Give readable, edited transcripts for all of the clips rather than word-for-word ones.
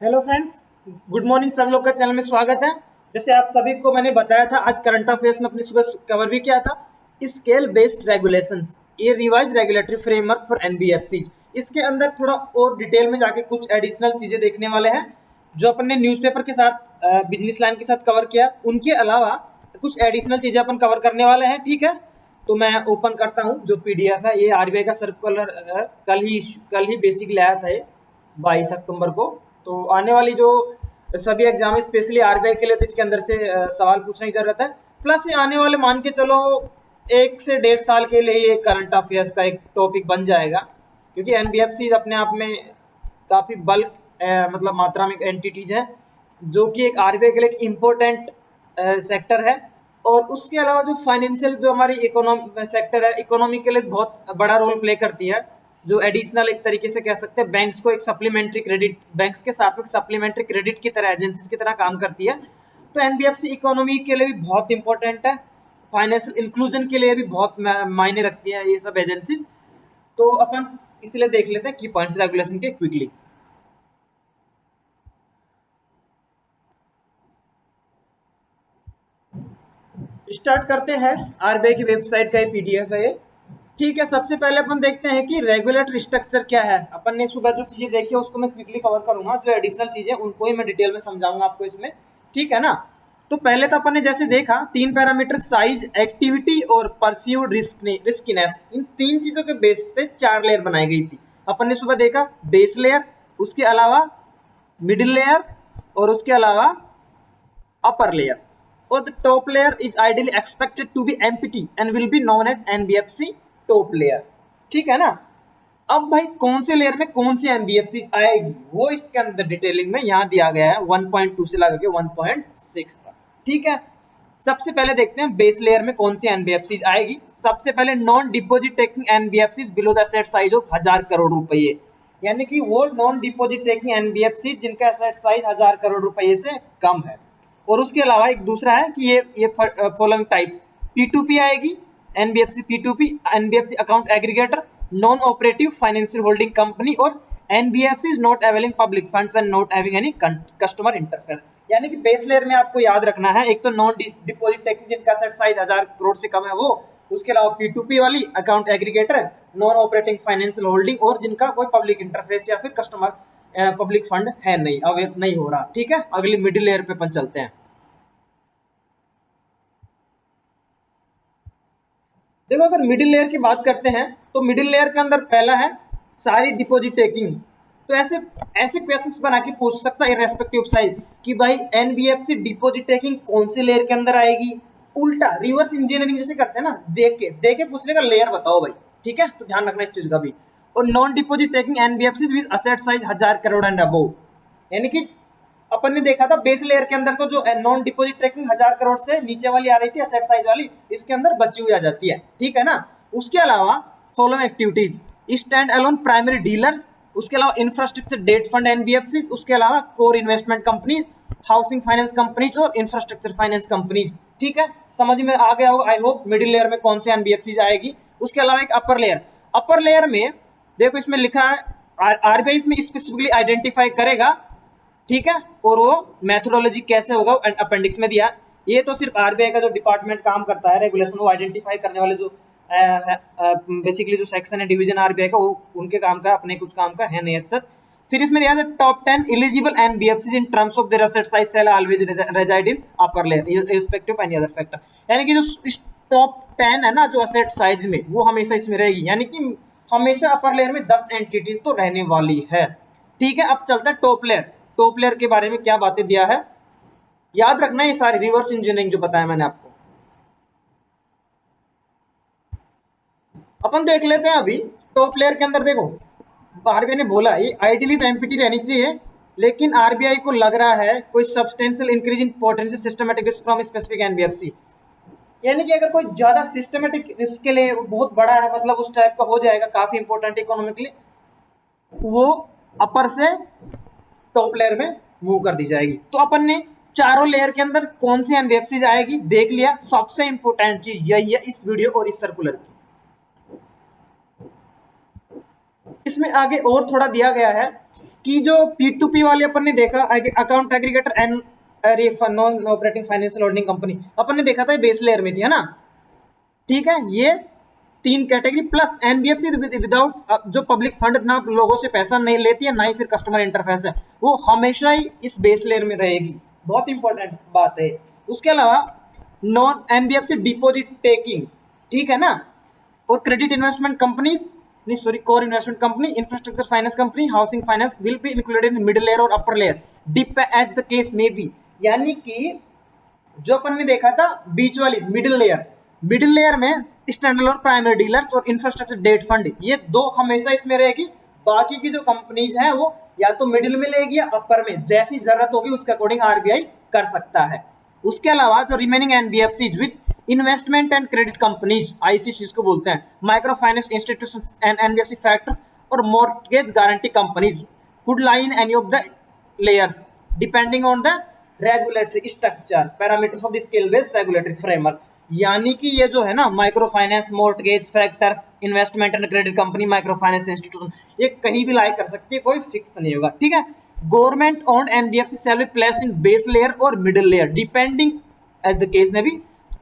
Hello friends, good morning. सब लोग का चैनल में स्वागत है। जैसे आप सभी को मैंने बताया था, आज करंट अफेयर्स में अपनी सुबह कवर भी किया था। स्केल बेस्ड रेगुलेशंस, ये revise regulatory framework for NBFC. इसके अंदर थोड़ा और डिटेल में जाके कुछ एडिशनल चीजें देखने वाले हैं जो अपन ने न्यूज़पेपर के साथ बिजनेस लाइन के साथ कवर किया। उनके अलावा कुछ एडिशनल चीजें अपन कवर करने वाले हैं। ठीक है, तो मैं ओपन करता हूँ जो पीडीएफ है। ये आरबीआई का सर्कुलर कल ही बेसिकली आया था, ये 22 अक्टूबर को। तो आने वाली जो सभी एग्जाम स्पेशली आरबीआई के लिए, तो इसके अंदर से सवाल पूछने की जरूरत है। प्लस ये आने वाले मान के चलो 1 से 1.5 साल के लिए ये करंट अफेयर्स का एक टॉपिक बन जाएगा, क्योंकि एनबीएफसी अपने आप में काफी बल्क मतलब मात्रा में एंटिटीज है, जो कि एक आरबीआई के लिए एक इम्पोर्टेंट सेक्टर है। और उसके अलावा जो फाइनेंशियल जो हमारी इकोनॉमी सेक्टर है, इकोनॉमी के लिए बहुत बड़ा रोल प्ले करती है। जो एडिशनल एक तरीके से कह सकते हैं, बैंक्स को एक सप्लीमेंट्री क्रेडिट, बैंक्स के साथ में सप्लीमेंट्री क्रेडिट की तरह, एजेंसीज की तरह काम करती है। तो एनबीएफसी इकोनॉमी के लिए भी बहुत इंपॉर्टेंट है, फाइनेंशियल इंक्लूजन के लिए भी बहुत मायने रखती है ये सब एजेंसीज। तो अपन इसलिए देख लेते हैं की पॉइंट्स रेगुलेशन के क्विकली। स्टार्ट करते हैं। आरबीआई की वेबसाइट का ये पीडीएफ है ये। ठीक है, सबसे पहले अपन देखते हैं कि रेगुलेटरी स्ट्रक्चर क्या है। अपन ने सुबह जो चीजें देखी है उसको मैं क्विकली कवर करूंगा, जो एडिशनल चीजें उनको ही मैं डिटेल में समझाऊंगा आपको इसमें। ठीक है ना। तो पहले तो अपन ने जैसे देखा, 3 पैरामीटर साइज, एक्टिविटी और परसीव्ड रिस्कीनेस, इन 3 चीजों के बेस पे 4 लेयर बनाई गई थी। अपन ने सुबह देखा बेस लेयर, उसके अलावा मिडिल लेयर, और उसके अलावा upper layer, or the top layer is ideally expected to be empty and will be known as NBFC top layer। ठीक है ना। अब भाई कौन से लेयर में कौन सी एनबीएफसी आएगी, वो इसके अंदर डिटेलिंग में यहाँ दिया गया है 1.2 से लगा के 1.6 तक। ठीक है, सबसे पहले देखते हैं बेस लेयर में कौन सी एनबीएफसी आएगी। सबसे पहले non deposit taking NBFC below the asset size of 1000 crore रुपए, यानी कि वो नॉन डिपोजिट टेकिंग एनबीएफसी जिनका एसेट साइज 1000 करोड़ रुपए से कम है। और उसके अलावा एक दूसरा है कि ये फॉलोइंग टाइप्स, पी2पी आएगी, एनबीएफसी पी2पी, NBFC account aggregator, non operative financial holding company, और NBFC is not availing public funds and not having any customer interface. यानी कि बेस लेयर में आपको याद रखना है, एक तो नॉन डिपोजिट टेकिंग जिनका सेट साइज 1000 करोड़ से कम है वो, उसके अलावा पी2पी वाली account aggregator, non operating financial holding, और जिनका कोई पब्लिक इंटरफेस या फिर कस्टमर पब्लिक फंड है नहीं, अवेयर नहीं हो रहा। ठीक है, अगली मिडिल लेयर पे अपन चलते हैं। देखो, अगर मिडिल लेयर की बात करते हैं तो मिडिल लेयर के अंदर पहला है सारी डिपॉजिट टेकिंग। तो ऐसे ऐसे क्वेश्चंस बना के पूछ सकता है इररेस्पेक्टिव साइज कि भाई एनबीएफसी डिपॉजिट टेकिंग कौन से लेयर के अंदर आएगी। उल्टा रिवर्स इंजीनियरिंग जैसे करते हैं ना, देख के पूछने का लेयर बताओ भाई। ठीक है, तो ध्यान रखना इस चीज का भी। और non deposit taking NBFC with asset size 1000 crore and above, यानी कि अपन ने देखा था बेस लेयर के अंदर तो जो नॉन डिपॉजिट ट्रैकिंग 1000 करोड़ से नीचे वाली आ रही थी एसेट साइज वाली, इसके अंदर बची हुई आ जाती है। ठीक है ना। उसके अलावा following activities, stand alone primary dealers, उसके अलावा इंफ्रास्ट्रक्चर डेट फंड एनबीएफसी, उसके अलावा core investment companies, housing finance companies और इंफ्रास्ट्रक्चर फाइनेंस कंपनीज। ठीक है, समझ में आ गया होगा आई होप मिडिल लेयर में कौन सी एनबीएफसी आएगी। उसके अलावा एक अपर लेयर, अपर लेयर में देखो इसमें लिखा है आरबीआई इसमें स्पेसिफिकली आइडेंटिफाई करेगा। ठीक है, और वो मेथोडोलॉजी कैसे होगा अपेंडिक्स में दिया। ये तो सिर्फ आरबीआई का जो डिपार्टमेंट काम करता है रेगुलेशन को आइडेंटिफाई करने वाले, जो बेसिकली जो सेक्शन है डिवीजन आरबीआई का, वो उनके काम का, अपने कुछ काम का है नहीं सच। फिर इसमें याद है top 10 eligible NBFC in terms of their asset size shall always reside in upper layer respective any other factor, यानी कि जो टॉप 10 है ना जो एसेट साइज में, वो हमेशा इसमें रहेगी, यानी कि हमेशा अपर लेयर में 10 एंटिटीज तो रहने वाली है। ठीक है, अब चलता है टॉप लेयर। टॉप लेयर के बारे में क्या बातें दिया है, याद रखना ये सारी रिवर्स इंजीनियरिंग जो बताया मैंने आपको। अपन देख लेते हैं अभी टॉप लेयर के अंदर। देखो आरबीआई ने बोला ये आइडियली तो एमपीटी रहनी चाहिए, लेकिन आरबीआई को लग रहा है कोई substantial increase in potential systematic risk from specific NBFC, यानी कि अगर कोई ज्यादा सिस्टमैटिक रिस्क के लिए बहुत बड़ा है, मतलब उस टाइप का हो जाएगा, काफी इंपॉर्टेंट इकोनॉमिकली, वो अपर से टॉप लेयर में मूव कर दी जाएगी। तो अपन ने चारों लेयर के अंदर कौन सी एनबीएफसी आएगी देख लिया। सबसे इंपॉर्टेंट चीज यही है इस वीडियो और इस सर्कुलर की। इसमें आगे और थोड़ा दिया गया है कि जो P2P वाले अपन ने देखा account aggregator and non operating financial holding company, अपन ने देखा था बेस लेयर में थी, है ना। ठीक है, ये तीन कैटेगरी प्लस एनबीएफसी विदाउट जो पब्लिक फंड ना लोगों से पैसा नहीं लेती है, ना ही फिर कस्टमर इंटरफेस है, वो हमेशा ही इस बेस लेयर में रहेगी। बहुत इंपॉर्टेंट बात है। उसके अलावा नॉन एनबीएफसी डिपॉजिट टेकिंग, ठीक है ना, और क्रेडिट इन्वेस्टमेंट कंपनीज, नहीं sorry, core investment company, infrastructure finance company, housing finance will be included in middle layer और upper layer dip as the case may be. यानी कि जो अपन ने देखा था बीच वाली मिडिल लेयर में स्टैंडर्ड और प्राइमरी डीलर्स और इंफ्रास्ट्रक्चर डेट फंड, ये दो हमेशा इसमें रहेगी। बाकी की जो कंपनीज हैं वो या तो मिडिल में लेगी या अपर में, जैसी जरूरत होगी उसके अकॉर्डिंग आरबीआई कर सकता है। उसके अलावा जो remaining NBFCs which investment and credit companies, ICC को बोलते हैं, micro finance institution and NBFC factors और mortgage guarantee companies could lie in any of the layers depending on the regulatory structure parameters of the scale based regulatory framework. यानी कि ये जो है ना micro finance, mortgage factors, investment and credit company, micro finance institution, ये कहीं भी लाई कर सकती है, कोई फिक्स नहीं होगा। ठीक है, government owned NBFC shall be placed in base layer और middle layer depending at the case में भी।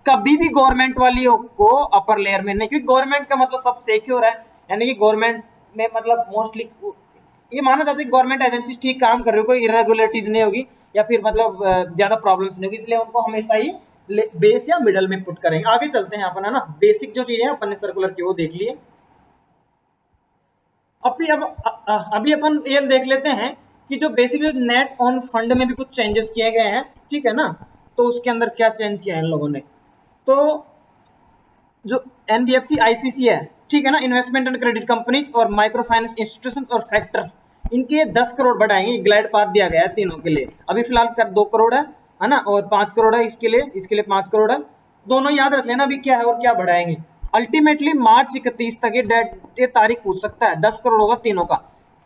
कभी भी गवर्नमेंट वाली को अपर लेयर में नहीं, क्योंकि गवर्नमेंट का मतलब सब सिक्योर है, यानी कि गवर्नमेंट में मतलब मोस्टली ये माना जाता है कि गवर्नमेंट एजेंसी ठीक काम कर रही हो, कोई इरेगुलरिटीज नहीं होगी या फिर मतलब ज्यादा प्रॉब्लम्स नहीं होगी, इसलिए उनको हमेशा ही बेस या मिडल में पुट करेंगे। आगे चलते हैं अपन, है ना, बेसिक जो चीजें अपन ने सर्कुलर की वो देख लिए। अभी अपन ये देख लेते हैं कि जो बेसिकली नेट ऑन फंड में भी कुछ चेंजेस किए गए हैं, ठीक है ना। तो उसके अंदर क्या चेंज किया है इन लोगों ने, तो जो एनबीएफसी आईसीसी है, ठीक है ना, इन्वेस्टमेंट एंड क्रेडिट कंपनीज और माइक्रो फाइनेंस इंस्टीट्यूशन और फैक्टर्स, इनके 10 करोड़ बढ़ाएंगे, ग्लाइड पाथ दिया गया है तीनों के लिए। अभी फिलहाल कर 2 करोड़ है ना, और 5 करोड़ है इसके लिए 5 करोड़ है, दोनों याद रख लेना अभी क्या है और क्या बढ़ाएंगे। अल्टीमेटली मार्च 31 तक ये तारीख पूछ सकता है। 10 करोड़ होगा तीनों का।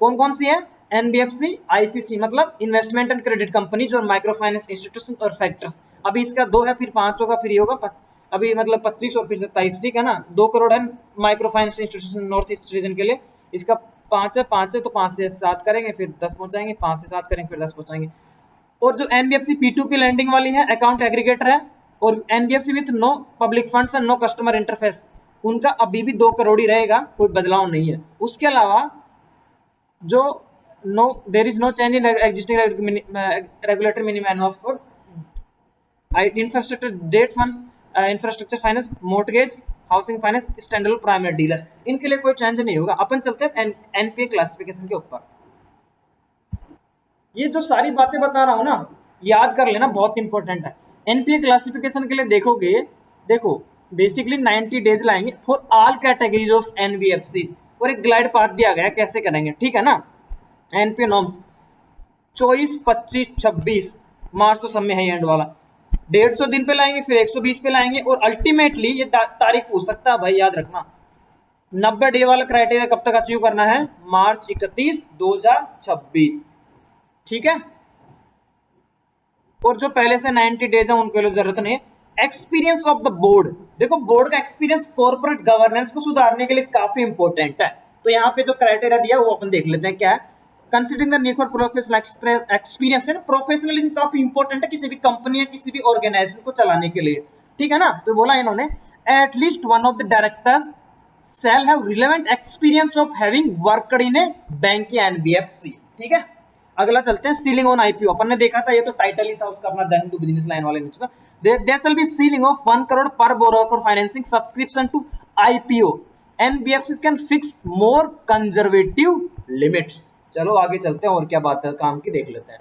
कौन कौन सी है, एनबीएफसी आईसीसी मतलब इन्वेस्टमेंट एंड क्रेडिट कंपनीज और माइक्रो फाइनेंस इंस्टीट्यूशन और फैक्टर्स। अभी इसका 2 है, फिर 5 होगा, फिर ये होगा अभी मतलब 25 और फिर 27, ठीक है ना। 2 करोड़ है micro finance institution north east region के लिए, इसका 5 है तो 5 से 7 करेंगे फिर 10 पहुंचाएंगे, 5 से 7 करेंगे फिर 10 पहुंचाएंगे। और जो एनबीएफसी P2P लैंडिंग वाली है, अकाउंट एग्रीगेटर है, और NBFC with no public funds and no customer interface, उनका अभी भी 2 करोड़ ही रहेगा, कोई बदलाव नहीं है। उसके अलावा जो there is no change in existing regulatory minimum of infrastructure debt funds, infrastructure finance, mortgage, housing finance, standard primary dealers, इनके लिए कोई चेंज नहीं होगा। अपन चलते हैं एनपीए क्लासिफिकेशन के ऊपर। ये जो सारी बातें बता रहा हूं ना, याद कर लेना, बहुत इंपॉर्टेंट है। एनपीए क्लासिफिकेशन के लिए देखोगे, देखो बेसिकली 90 डेज लाएंगे for all categories of NBFC, और एक ग्लाइड पाथ दिया गया कैसे करेंगे, ठीक है ना। एनपीए नॉर्म्स 24, 25, 26 मार्च तो सब में है एंड वाला, 150 दिन पे लाएंगे, फिर 120 पे लाएंगे, और अल्टीमेटली ये तारीख पूछ सकता है भाई, याद रखना 90 डे वाला क्राइटेरिया कब तक अचीव करना है, मार्च 31, 2026, ठीक है। और जो पहले से 90 डेज है उनके लिए जरूरत नहीं है। एक्सपीरियंस ऑफ द बोर्ड, देखो बोर्ड का एक्सपीरियंस कॉर्पोरेट गवर्नेंस को सुधारने के लिए काफी इंपॉर्टेंट है। तो यहाँ पे जो क्राइटेरिया दिया वो अपन देख लेते हैं क्या है। Considering the need for professional experience है ना, प्रोफेशनलिज्म काफी इंपॉर्टेंट है किसी भी कंपनी या किसी भी ऑर्गेनाइजेशन को चलाने के लिए, ठीक है ना। तो बोला इन्होंने at least one of the directors shall have relevant experience of having worked in A bank या एनबीएफसी, ठीक है। अगला चलते हैं सीलिंग ऑन आईपीओ, अपन ने देखा था, ये तो टाइटल ही था उसका अपना, द हिंदू बिजनेस लाइन वाले नीचे था, there shall be ceiling of 1 crore per borrower for financing subscription to IPO, NBFCs can fix more conservative limits. चलो आगे चलते हैं, और क्या बात है काम की देख लेते हैं।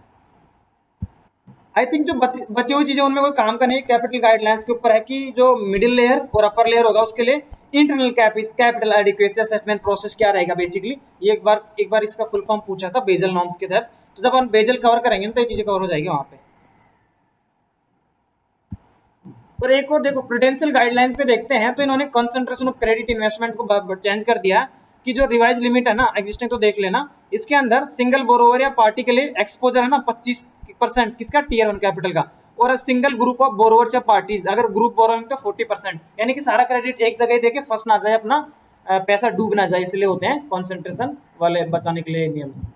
आई थिंक जो बची हुई चीजें उनमें कोई काम का नहीं, कैपिटल गाइडलाइंस के ऊपर है कि जो मिडिल लेयर और अपर लेयर होगा उसके लिए internal capital adequacy assessment process क्या रहेगा। बेसिकली ये एक बार इसका फुल फॉर्म पूछा था बेजल नॉर्म्स के तहत, तो जब हम बेजल कवर करेंगे तो ये चीजें कवर हो जाएगी वहां पे। और एक और देखो प्रूडेंशियल गाइडलाइंस पे देखते हैं, तो इन्होंने कंसंट्रेशन ऑफ क्रेडिट इन्वेस्टमेंट को चेंज कर दिया कि जो रिवाइज लिमिट है ना एग्जिस्टिंग, तो देख लेना इसके अंदर सिंगल बोरोवर या पार्टी के लिए एक्सपोजर है ना 25% किसका, टियर 1 कैपिटल का, और सिंगल ग्रुप ऑफ बोरोवर्स या पार्टीज अगर ग्रुप बोरोइंग तो 40%, यानी कि सारा क्रेडिट एक जगह देके फंस ना जाए, अपना पैसा डूब ना जाए, इसलिए होते हैं कॉन्सेंट्रेशन वाले बचाने के लिए नियम्स।